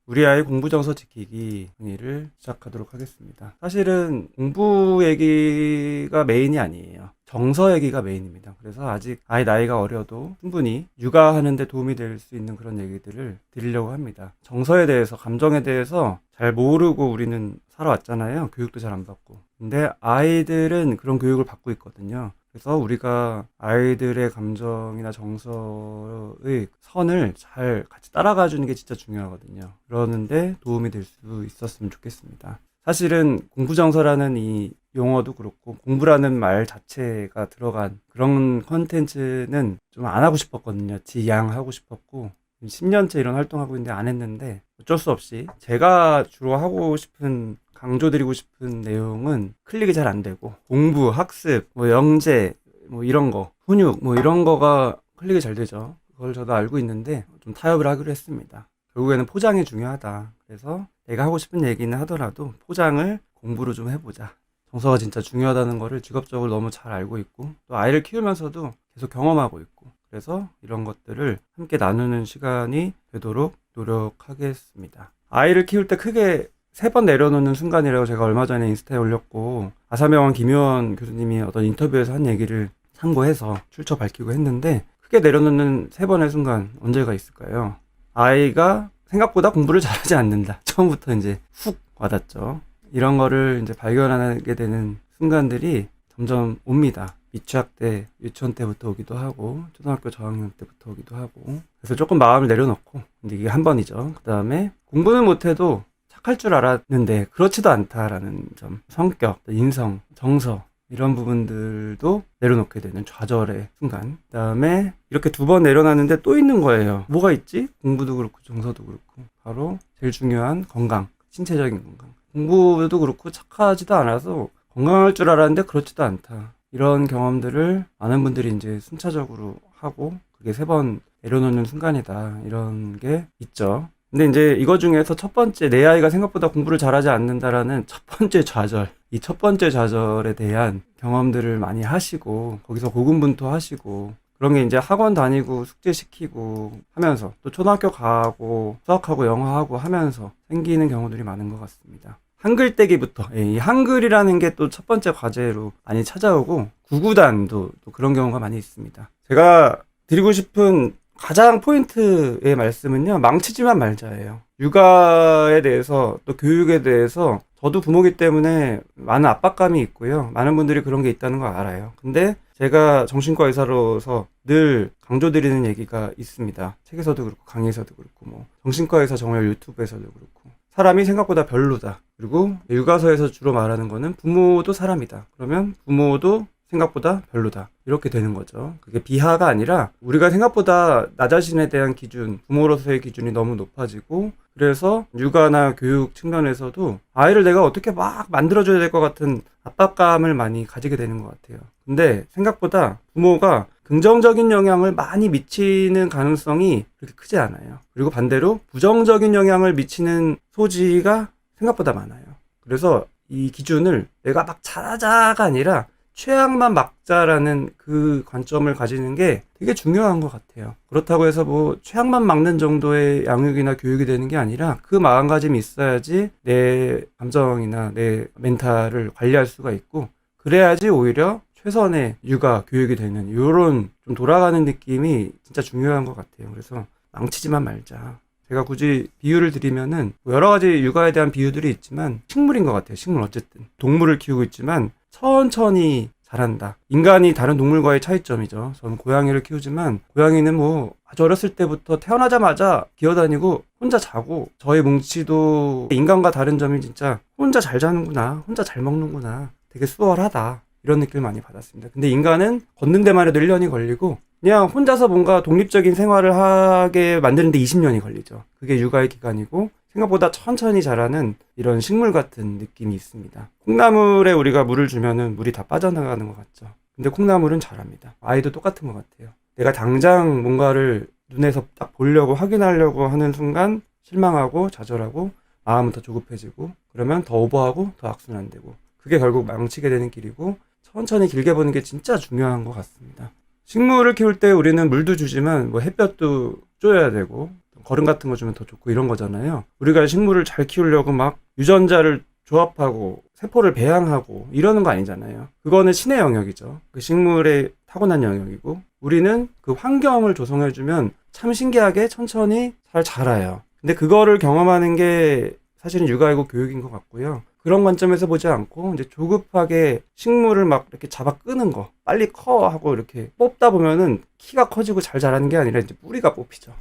우리 아이 공부 정서 지키기 강의를 시작하도록 하겠습니다. 사실은 공부 얘기가 메인이 아니에요. 정서 얘기가 메인입니다. 그래서 아직 아이 나이가 어려도 충분히 육아하는 데 도움이 될 수 있는 그런 얘기들을 드리려고 합니다. 정서에 대해서, 감정에 대해서 잘 모르고 우리는 살아왔잖아요. 교육도 잘 안 받고. 근데 아이들은 그런 교육을 받고 있거든요. 그래서 우리가 아이들의 감정이나 정서의 선을 잘 같이 따라가 주는 게 진짜 중요하거든요. 그러는데 도움이 될 수 있었으면 좋겠습니다. 사실은 공부정서라는 이 용어도 그렇고 공부라는 말 자체가 들어간 그런 컨텐츠는 좀 안 하고 싶었거든요. 지양하고 싶었고 10년째 이런 활동하고 있는데 안 했는데 어쩔 수 없이 제가 주로 하고 싶은 강조드리고 싶은 내용은 클릭이 잘 안 되고 공부, 학습, 영재 이런 거, 훈육 이런 거가 클릭이 잘 되죠. 그걸 저도 알고 있는데 좀 타협을 하기로 했습니다. 결국에는 포장이 중요하다. 그래서 내가 하고 싶은 얘기는 하더라도 포장을 공부로 좀 해보자. 정서가 진짜 중요하다는 거를 직업적으로 너무 잘 알고 있고 또 아이를 키우면서도 계속 경험하고 있고 그래서 이런 것들을 함께 나누는 시간이 되도록 노력하겠습니다. 아이를 키울 때 크게 3번 내려놓는 순간이라고 제가 얼마 전에 인스타에 올렸고 아사병원 김효원 교수님이 어떤 인터뷰에서 한 얘기를 참고해서 출처 밝히고 했는데 크게 내려놓는 3번의 순간 언제가 있을까요? 아이가 생각보다 공부를 잘하지 않는다. 처음부터 이제 훅 와닿죠. 이런 거를 이제 발견하게 되는 순간들이 점점 옵니다. 미취학 때, 유치원 때부터 오기도 하고, 초등학교 저학년 때부터 오기도 하고. 그래서 조금 마음을 내려놓고, 근데 이게 한 번이죠. 그 다음에 공부는 못해도 착할 줄 알았는데 그렇지도 않다라는 점. 성격, 인성, 정서 이런 부분들도 내려놓게 되는 좌절의 순간. 그 다음에 이렇게 2번 내려놨는데 또 있는 거예요. 뭐가 있지? 공부도 그렇고 정서도 그렇고 바로 제일 중요한 건강, 신체적인 건강. 공부도 그렇고 착하지도 않아서 건강할 줄 알았는데 그렇지도 않다. 이런 경험들을 많은 분들이 이제 순차적으로 하고 그게 3번 내려놓는 순간이다. 이런 게 있죠. 근데 이제 이거 중에서 첫 번째 내 아이가 생각보다 공부를 잘하지 않는다라는 첫 번째 좌절, 이 첫 번째 좌절에 대한 경험들을 많이 하시고 거기서 고군분투하시고 그런 게 이제 학원 다니고 숙제 시키고 하면서 또 초등학교 가고 수학하고 영어하고 하면서 생기는 경우들이 많은 것 같습니다. 한글 떼기부터 이 한글이라는 게 또 첫 번째 과제로 많이 찾아오고 구구단도 또 그런 경우가 많이 있습니다. 제가 드리고 싶은 가장 포인트의 말씀은요, 망치지만 말자예요. 육아에 대해서 또 교육에 대해서 저도 부모기 때문에 많은 압박감이 있고요. 많은 분들이 그런 게 있다는 거 알아요. 근데 제가 정신과 의사로서 늘 강조드리는 얘기가 있습니다. 책에서도 그렇고 강의에서도 그렇고 정신과 의사 정말 유튜브에서도 그렇고 사람이 생각보다 별로다. 그리고 육아서에서 주로 말하는 거는 부모도 사람이다. 그러면 부모도 생각보다 별로다. 이렇게 되는 거죠. 그게 비하가 아니라 우리가 생각보다 나 자신에 대한 기준, 부모로서의 기준이 너무 높아지고 그래서 육아나 교육 측면에서도 아이를 내가 어떻게 막 만들어줘야 될 것 같은 압박감을 많이 가지게 되는 것 같아요. 근데 생각보다 부모가 긍정적인 영향을 많이 미치는 가능성이 그렇게 크지 않아요. 그리고 반대로 부정적인 영향을 미치는 소지가 생각보다 많아요. 그래서 이 기준을 내가 막 잘하자가 아니라 최악만 막자라는 그 관점을 가지는 게 되게 중요한 것 같아요. 그렇다고 해서 최악만 막는 정도의 양육이나 교육이 되는 게 아니라 그 마음가짐이 있어야지 내 감정이나 내 멘탈을 관리할 수가 있고 그래야지 오히려 최선의 육아 교육이 되는 이런 좀 돌아가는 느낌이 진짜 중요한 것 같아요. 그래서 망치지만 말자. 제가 굳이 비유를 드리면은 여러 가지 육아에 대한 비유들이 있지만 식물인 것 같아요. 식물 어쨌든 동물을 키우고 있지만 천천히 자란다. 인간이 다른 동물과의 차이점이죠. 저는 고양이를 키우지만 고양이는 아주 어렸을 때부터 태어나자마자 기어다니고 혼자 자고 저의 뭉치도 인간과 다른 점이 진짜 혼자 잘 자는구나. 혼자 잘 먹는구나. 되게 수월하다. 이런 느낌을 많이 받았습니다. 근데 인간은 걷는 데만 해도 1년이 걸리고 그냥 혼자서 뭔가 독립적인 생활을 하게 만드는데 20년이 걸리죠. 그게 육아의 기간이고 생각보다 천천히 자라는 이런 식물 같은 느낌이 있습니다. 콩나물에 우리가 물을 주면은 물이 다 빠져나가는 것 같죠. 근데 콩나물은 자랍니다. 아이도 똑같은 것 같아요. 내가 당장 뭔가를 눈에서 딱 보려고 확인하려고 하는 순간 실망하고 좌절하고 마음은 더 조급해지고 그러면 더 오버하고 더 악순환되고 그게 결국 망치게 되는 길이고 천천히 길게 보는 게 진짜 중요한 것 같습니다. 식물을 키울 때 우리는 물도 주지만 햇볕도 쬐야 되고 거름 같은 거 주면 더 좋고 이런 거잖아요. 우리가 식물을 잘 키우려고 막 유전자를 조합하고 세포를 배양하고 이러는 거 아니잖아요. 그거는 신의 영역이죠. 그 식물의 타고난 영역이고, 우리는 그 환경을 조성해주면 참 신기하게 천천히 잘 자라요. 근데 그거를 경험하는 게 사실은 육아이고 교육인 것 같고요. 그런 관점에서 보지 않고 이제 조급하게 식물을 막 이렇게 잡아 끄는 거, 빨리 커 하고 이렇게 뽑다 보면은 키가 커지고 잘 자라는 게 아니라 이제 뿌리가 뽑히죠.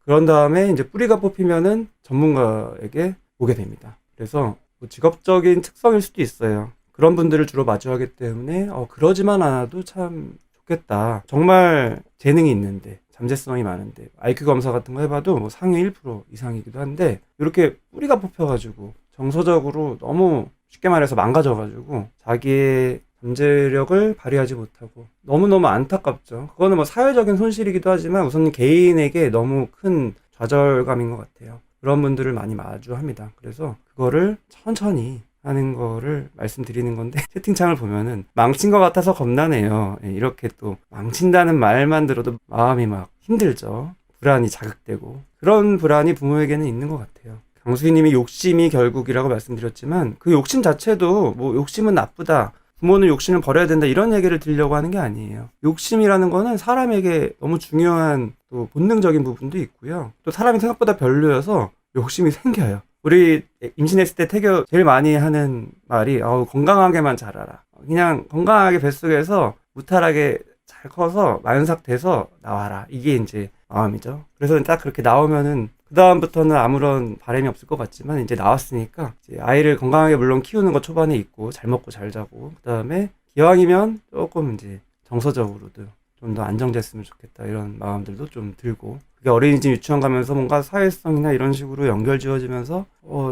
그런 다음에 이제 뿌리가 뽑히면은 전문가에게 오게 됩니다. 그래서 뭐 직업적인 특성일 수도 있어요. 그런 분들을 주로 마주하기 때문에 그러지만 않아도 참 좋겠다. 정말 재능이 있는데, 잠재성이 많은데, IQ 검사 같은 거 해봐도 뭐 상위 1% 이상이기도 한데, 이렇게 뿌리가 뽑혀가지고 정서적으로 너무 쉽게 말해서 망가져가지고 자기의 잠재력을 발휘하지 못하고 너무너무 안타깝죠. 그거는 뭐 사회적인 손실이기도 하지만 우선 개인에게 너무 큰 좌절감인 것 같아요. 그런 분들을 많이 마주합니다. 그래서 그거를 천천히 하는 거를 말씀드리는 건데, 채팅창을 보면은 망친 것 같아서 겁나네요. 이렇게 또 망친다는 말만 들어도 마음이 막 힘들죠. 불안이 자극되고, 그런 불안이 부모에게는 있는 것 같아요. 강수희님이 욕심이 결국이라고 말씀드렸지만, 그 욕심 자체도 뭐 욕심은 나쁘다, 부모는 욕심을 버려야 된다, 이런 얘기를 드리려고 하는 게 아니에요. 욕심이라는 거는 사람에게 너무 중요한 또 본능적인 부분도 있고요. 또 사람이 생각보다 별로여서 욕심이 생겨요. 우리 임신했을 때 태교 제일 많이 하는 말이 건강하게만 자라라. 그냥 건강하게 뱃속에서 무탈하게 잘 커서 만삭 돼서 나와라. 이게 이제 마음이죠. 그래서 딱 그렇게 나오면은 그 다음부터는 아무런 바람이 없을 것 같지만, 이제 나왔으니까 이제 아이를 건강하게 물론 키우는 거 초반에 있고, 잘 먹고 잘 자고, 그 다음에 기왕이면 조금 이제 정서적으로도 좀 더 안정됐으면 좋겠다, 이런 마음들도 좀 들고, 그게 어린이집 유치원 가면서 뭔가 사회성이나 이런 식으로 연결 지어지면서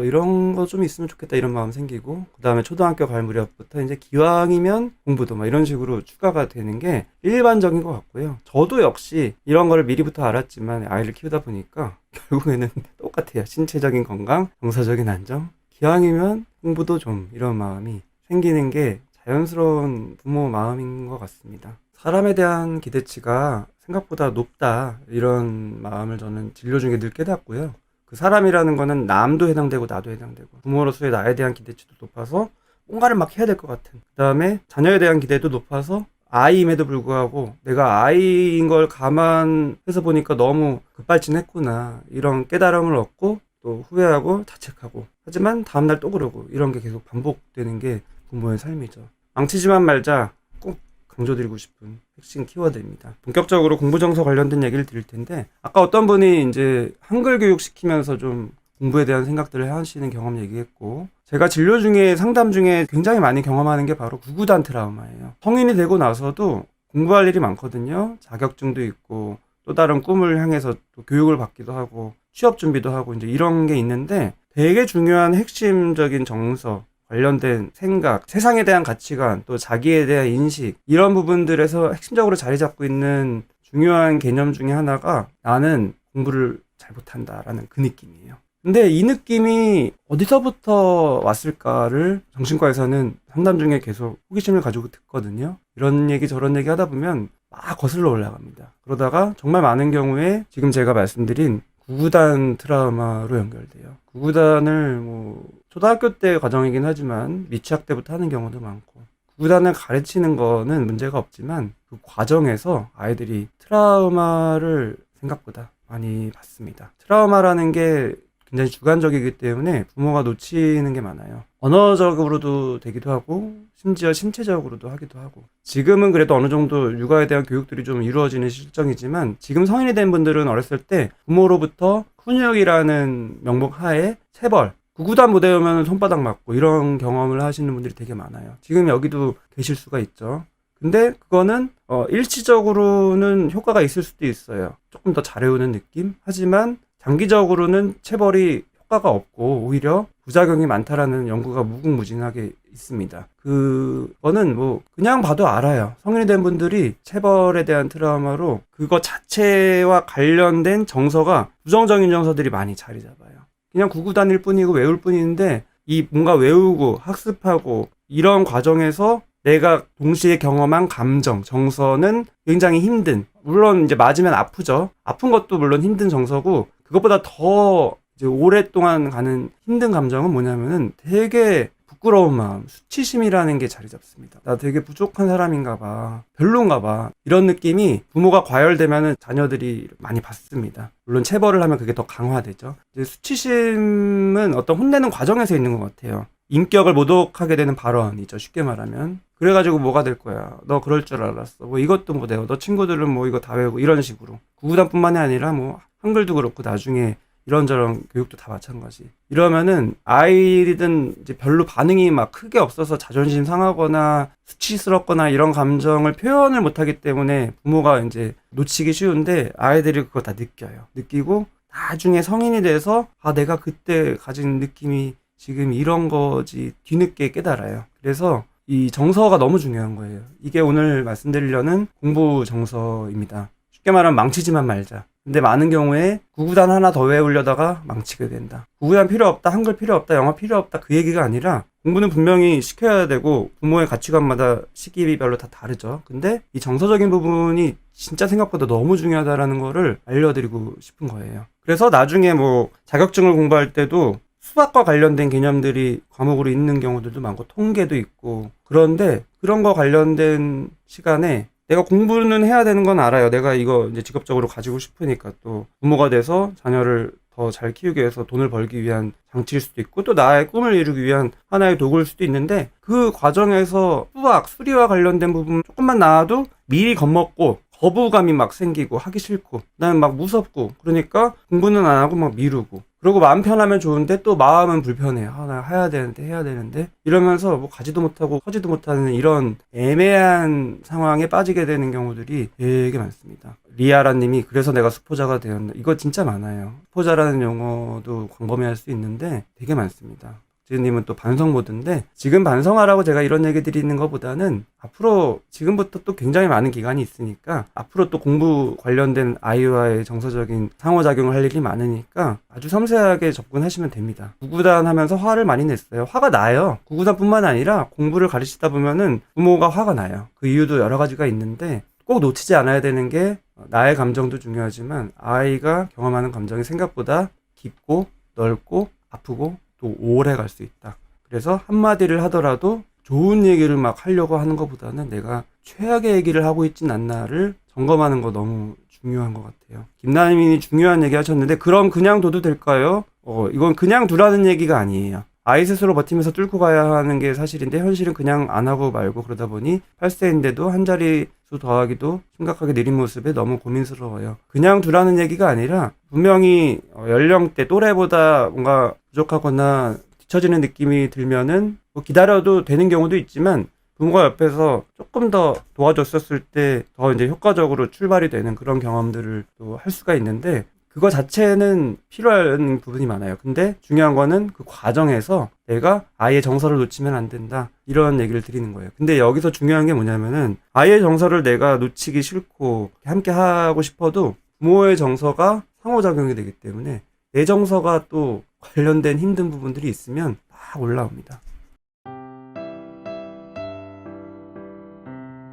이런 거 좀 있으면 좋겠다, 이런 마음 생기고, 그 다음에 초등학교 갈 무렵부터 이제 기왕이면 공부도 막 이런 식으로 추가가 되는 게 일반적인 것 같고요. 저도 역시 이런 거를 미리부터 알았지만 아이를 키우다 보니까 결국에는 똑같아요. 신체적인 건강, 정서적인 안정, 기왕이면 공부도 좀, 이런 마음이 생기는 게 자연스러운 부모 마음인 것 같습니다. 사람에 대한 기대치가 생각보다 높다, 이런 마음을 저는 진료 중에 늘 깨닫고요. 그 사람이라는 거는 남도 해당되고 나도 해당되고, 부모로서의 나에 대한 기대치도 높아서 뭔가를 막 해야 될 것 같은, 그 다음에 자녀에 대한 기대도 높아서 아이임에도 불구하고 내가 아이인 걸 감안해서 보니까 너무 급발진했구나, 이런 깨달음을 얻고 또 후회하고 자책하고, 하지만 다음날 또 그러고, 이런 게 계속 반복되는 게 부모의 삶이죠. 망치지만 말자, 꼭 강조드리고 싶은 핵심 키워드입니다. 본격적으로 공부 정서 관련된 얘기를 드릴 텐데, 아까 어떤 분이 이제 한글 교육 시키면서 좀 공부에 대한 생각들을 하시는 경험 얘기했고, 제가 진료 중에, 상담 중에 굉장히 많이 경험하는 게 바로 구구단 트라우마예요. 성인이 되고 나서도 공부할 일이 많거든요. 자격증도 있고, 또 다른 꿈을 향해서 또 교육을 받기도 하고, 취업 준비도 하고, 이제 이런 게 있는데, 되게 중요한 핵심적인 정서, 관련된 생각, 세상에 대한 가치관, 또 자기에 대한 인식, 이런 부분들에서 핵심적으로 자리 잡고 있는 중요한 개념 중에 하나가 나는 공부를 잘 못한다라는 그 느낌이에요. 근데 이 느낌이 어디서부터 왔을까를 정신과에서는 상담 중에 계속 호기심을 가지고 듣거든요. 이런 얘기 저런 얘기 하다 보면 막 거슬러 올라갑니다. 그러다가 정말 많은 경우에 지금 제가 말씀드린 구구단 트라우마로 연결돼요. 구구단을 뭐 초등학교 때 과정이긴 하지만 미취학 때부터 하는 경우도 많고, 구구단을 가르치는 거는 문제가 없지만 그 과정에서 아이들이 트라우마를 생각보다 많이 받습니다. 트라우마라는 게 굉장히 주관적이기 때문에 부모가 놓치는 게 많아요. 언어적으로도 되기도 하고, 심지어 신체적으로도 하기도 하고. 지금은 그래도 어느 정도 육아에 대한 교육들이 좀 이루어지는 실정이지만, 지금 성인이 된 분들은 어렸을 때 부모로부터 훈육이라는 명목 하에 체벌, 구구단 못 외우면 손바닥 맞고, 이런 경험을 하시는 분들이 되게 많아요. 지금 여기도 계실 수가 있죠. 근데 그거는 일시적으로는 효과가 있을 수도 있어요. 조금 더 잘 외우는 느낌? 하지만 장기적으로는 체벌이 효과가 없고 오히려 부작용이 많다라는 연구가 무궁무진하게 있습니다. 그거는 뭐 그냥 봐도 알아요. 성인이 된 분들이 체벌에 대한 트라우마로 그거 자체와 관련된 정서가 부정적인 정서들이 많이 자리 잡아요. 그냥 구구단일 뿐이고 외울 뿐인데, 이 뭔가 외우고 학습하고 이런 과정에서 내가 동시에 경험한 감정, 정서는 굉장히 힘든, 물론 이제 맞으면 아프죠. 아픈 것도 물론 힘든 정서고, 그것보다 더 이제 오랫동안 가는 힘든 감정은 뭐냐면은 되게 부끄러운 마음, 수치심이라는 게 자리 잡습니다. 나 되게 부족한 사람인가 봐. 별론가 봐. 이런 느낌이 부모가 과열되면은 자녀들이 많이 받습니다. 물론 체벌을 하면 그게 더 강화되죠. 이제 수치심은 어떤 혼내는 과정에서 있는 것 같아요. 인격을 모독하게 되는 발언이죠. 쉽게 말하면. 그래가지고 뭐가 될 거야. 너 그럴 줄 알았어. 뭐 이것도 못 외워. 너 친구들은 뭐 이거 다 외우고 이런 식으로. 구구단뿐만이 아니라 뭐 한글도 그렇고 나중에 이런저런 교육도 다 마찬가지. 이러면은 아이들은 이제 별로 반응이 막 크게 없어서 자존심 상하거나 수치스럽거나 이런 감정을 표현을 못하기 때문에 부모가 이제 놓치기 쉬운데 아이들이 그거 다 느껴요. 느끼고 나중에 성인이 돼서 아 내가 그때 가진 느낌이 지금 이런 거지 뒤늦게 깨달아요. 그래서 이 정서가 너무 중요한 거예요. 이게 오늘 말씀드리려는 공부 정서입니다. 쉽게 말하면 망치지만 말자. 근데 많은 경우에 구구단 하나 더 외우려다가 망치게 된다. 구구단 필요 없다, 한글 필요 없다, 영어 필요 없다 그 얘기가 아니라 공부는 분명히 시켜야 되고 부모의 가치관마다 시기별로 다 다르죠. 근데 이 정서적인 부분이 진짜 생각보다 너무 중요하다라는 거를 알려드리고 싶은 거예요. 그래서 나중에 뭐 자격증을 공부할 때도 수학과 관련된 개념들이 과목으로 있는 경우들도 많고 통계도 있고 그런데 그런 거 관련된 시간에 내가 공부는 해야 되는 건 알아요. 내가 이거 이제 직업적으로 가지고 싶으니까 또 부모가 돼서 자녀를 더 잘 키우기 위해서 돈을 벌기 위한 장치일 수도 있고 또 나의 꿈을 이루기 위한 하나의 도구일 수도 있는데 그 과정에서 수학, 수리와 관련된 부분 조금만 나와도 미리 겁먹고 거부감이 막 생기고 하기 싫고 나는 막 무섭고 그러니까 공부는 안 하고 막 미루고 그리고 마음 편하면 좋은데 또 마음은 불편해요. 아, 나 해야 되는데 이러면서 뭐 가지도 못하고 커지도 못하는 이런 애매한 상황에 빠지게 되는 경우들이 되게 많습니다. 리아라님이 그래서 내가 수포자가 되었나 이거 진짜 많아요. 수포자라는 용어도 광범위할 수 있는데 되게 많습니다. 지은님은 또 반성 모드인데 지금 반성하라고 제가 이런 얘기 드리는 것보다는 앞으로 지금부터 또 굉장히 많은 기간이 있으니까 앞으로 또 공부 관련된 아이와의 정서적인 상호작용을 할 일이 많으니까 아주 섬세하게 접근하시면 됩니다. 구구단 하면서 화를 많이 냈어요. 화가 나요. 구구단뿐만 아니라 공부를 가르치다 보면은 부모가 화가 나요. 그 이유도 여러 가지가 있는데 꼭 놓치지 않아야 되는 게 나의 감정도 중요하지만 아이가 경험하는 감정이 생각보다 깊고 넓고 아프고 또 오래 갈 수 있다. 그래서 한마디를 하더라도 좋은 얘기를 막 하려고 하는 것보다는 내가 최악의 얘기를 하고 있진 않나를 점검하는 거 너무 중요한 것 같아요. 김나님이 중요한 얘기 하셨는데 그럼 그냥 둬도 될까요? 이건 그냥 두라는 얘기가 아니에요. 아이 스스로 버티면서 뚫고 가야 하는 게 사실인데 현실은 그냥 안 하고 말고 그러다 보니 8세인데도 한 자릿수 더하기도 심각하게 느린 모습에 너무 고민스러워요. 그냥 두라는 얘기가 아니라 분명히 연령대 또래보다 뭔가 부족하거나 뒤처지는 느낌이 들면은 뭐 기다려도 되는 경우도 있지만 부모가 옆에서 조금 더 도와줬었을 때 더 이제 효과적으로 출발이 되는 그런 경험들을 또 할 수가 있는데 그거 자체는 필요한 부분이 많아요. 근데 중요한 거는 그 과정에서 내가 아이의 정서를 놓치면 안 된다. 이런 얘기를 드리는 거예요. 근데 여기서 중요한 게 뭐냐면은 아이의 정서를 내가 놓치기 싫고 함께 하고 싶어도 부모의 정서가 상호작용이 되기 때문에 내 정서가 또 관련된 힘든 부분들이 있으면 막 올라옵니다.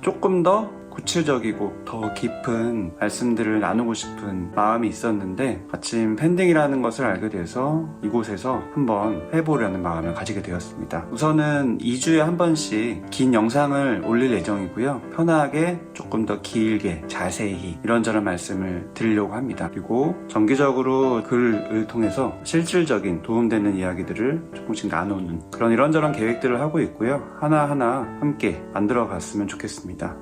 조금 더 구체적이고 더 깊은 말씀들을 나누고 싶은 마음이 있었는데 마침 팬딩이라는 것을 알게 돼서 이곳에서 한번 해보려는 마음을 가지게 되었습니다. 우선은 2주에 한 번씩 긴 영상을 올릴 예정이고요. 편하게 조금 더 길게 자세히 이런저런 말씀을 드리려고 합니다. 그리고 정기적으로 글을 통해서 실질적인 도움되는 이야기들을 조금씩 나누는 그런 이런저런 계획들을 하고 있고요. 하나하나 함께 만들어 갔으면 좋겠습니다.